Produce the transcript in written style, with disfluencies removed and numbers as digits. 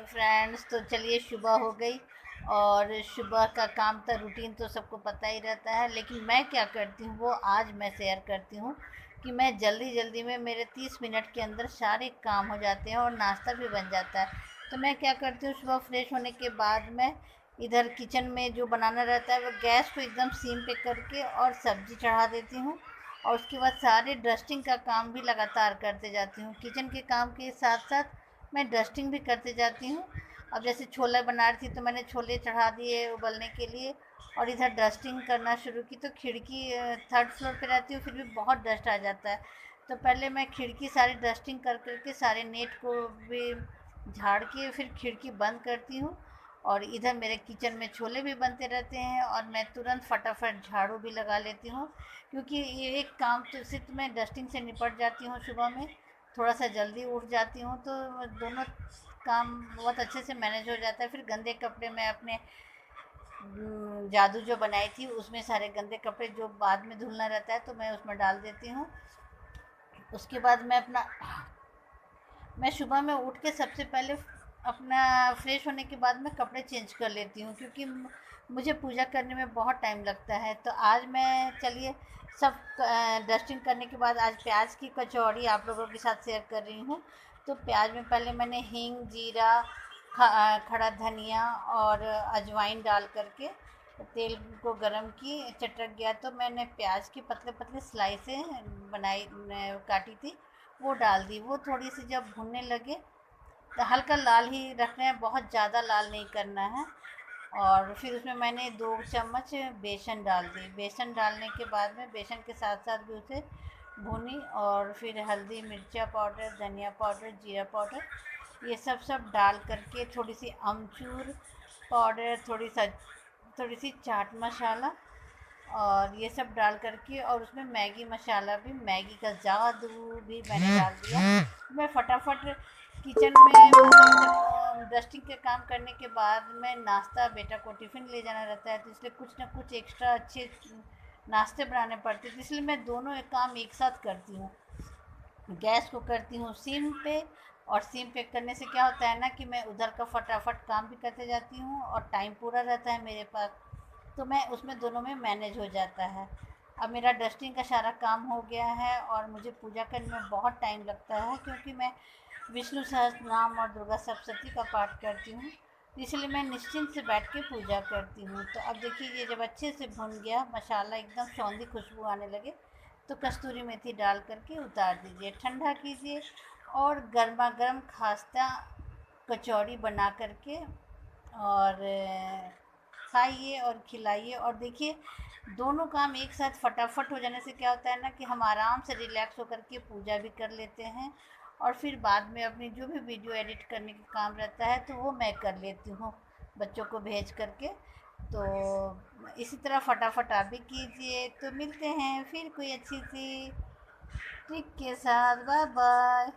Friends. तो चलिए, सुबह हो गई और सुबह का काम का रूटीन तो सबको पता ही रहता है, लेकिन मैं क्या करती हूँ वो आज मैं शेयर करती हूँ कि मैं जल्दी जल्दी में मेरे 30 मिनट के अंदर सारे काम हो जाते हैं और नाश्ता भी बन जाता है। तो मैं क्या करती हूँ, सुबह फ्रेश होने के बाद मैं इधर किचन में जो बनाना रहता है वो गैस को एकदम सीम पे करके और सब्जी चढ़ा देती हूँ। और उसके बाद सारे डस्टिंग का काम भी लगातार करते जाती हूँ। किचन के काम के साथ साथ मैं डस्टिंग भी करते जाती हूँ। अब जैसे छोले बना रही थी तो मैंने छोले चढ़ा दिए उबलने के लिए और इधर डस्टिंग करना शुरू की। तो खिड़की थर्ड फ्लोर पे रहती हूँ, फिर भी बहुत डस्ट आ जाता है। तो पहले मैं खिड़की सारी डस्टिंग कर करके सारे नेट को भी झाड़ के फिर खिड़की बंद करती हूँ। और इधर मेरे किचन में छोले भी बनते रहते हैं और मैं तुरंत फटाफट झाड़ू भी लगा लेती हूँ, क्योंकि ये एक काम तो सिर्फ मैं डस्टिंग से निपट जाती हूँ सुबह में। थोड़ा सा जल्दी उठ जाती हूँ तो दोनों काम बहुत अच्छे से मैनेज हो जाता है। फिर गंदे कपड़े मैं अपने जादू जो बनाई थी उसमें सारे गंदे कपड़े जो बाद में धुलना रहता है तो मैं उसमें डाल देती हूँ। उसके बाद मैं सुबह में उठ के सबसे पहले अपना फ्रेश होने के बाद मैं कपड़े चेंज कर लेती हूँ, क्योंकि मुझे पूजा करने में बहुत टाइम लगता है। तो आज मैं चलिए सब डस्टिंग करने के बाद आज प्याज की कचौड़ी आप लोगों के साथ शेयर कर रही हूँ। तो प्याज में पहले मैंने हींग, जीरा, खड़ा धनिया और अजवाइन डाल करके तेल को गरम की। चटक गया तो मैंने प्याज की पतले पतले स्लाइसें बनाई, काटी थी, वो डाल दी। वो थोड़ी सी जब भुनने लगे तो हल्का लाल ही रखना है, बहुत ज़्यादा लाल नहीं करना है। और फिर उसमें मैंने 2 चम्मच बेसन डाल दी। बेसन डालने के बाद में बेसन के साथ साथ भी उसे भुनी और फिर हल्दी, मिर्चा पाउडर, धनिया पाउडर, जीरा पाउडर, ये सब डाल करके थोड़ी सी अमचूर पाउडर, थोड़ी सी चाट मसाला और ये सब डाल करके और उसमें मैगी मसाला भी, मैगी का जादू भी मैंने डाल दिया। मैं फटाफट किचन में डस्टिंग के काम करने के बाद में नाश्ता बेटा को टिफ़िन ले जाना रहता है, तो इसलिए कुछ ना कुछ एक्स्ट्रा अच्छे नाश्ते बनाने पड़ते हैं। इसलिए मैं दोनों एक काम एक साथ करती हूँ। गैस को करती हूँ सिम पे, और सिम पे करने से क्या होता है ना कि मैं उधर का फटाफट काम भी करते जाती हूँ और टाइम पूरा रहता है मेरे पास। तो मैं उसमें दोनों में मैनेज हो जाता है। अब मेरा डस्टिंग का सारा काम हो गया है और मुझे पूजा करने में बहुत टाइम लगता है, क्योंकि मैं विष्णु सहस्त्र नाम और दुर्गा सप्तशती का पाठ करती हूँ। इसलिए मैं निश्चिंत से बैठ के पूजा करती हूँ। तो अब देखिए, ये जब अच्छे से भुन गया मसाला, एकदम सौंधी खुशबू आने लगे, तो कस्तूरी मेथी डाल करके उतार दीजिए, ठंडा कीजिए और गर्मा गर्म खास्ता कचौड़ी बना करके और खाइए और खिलाइए। और देखिए, दोनों काम एक साथ फटाफट हो जाने से क्या होता है ना कि हम आराम से रिलैक्स होकर के पूजा भी कर लेते हैं और फिर बाद में अपनी जो भी वीडियो एडिट करने का काम रहता है तो वो मैं कर लेती हूँ बच्चों को भेज करके। तो इसी तरह फटाफट आप भी कीजिए। तो मिलते हैं फिर कोई अच्छी सी ट्रिक के साथ। Bye bye.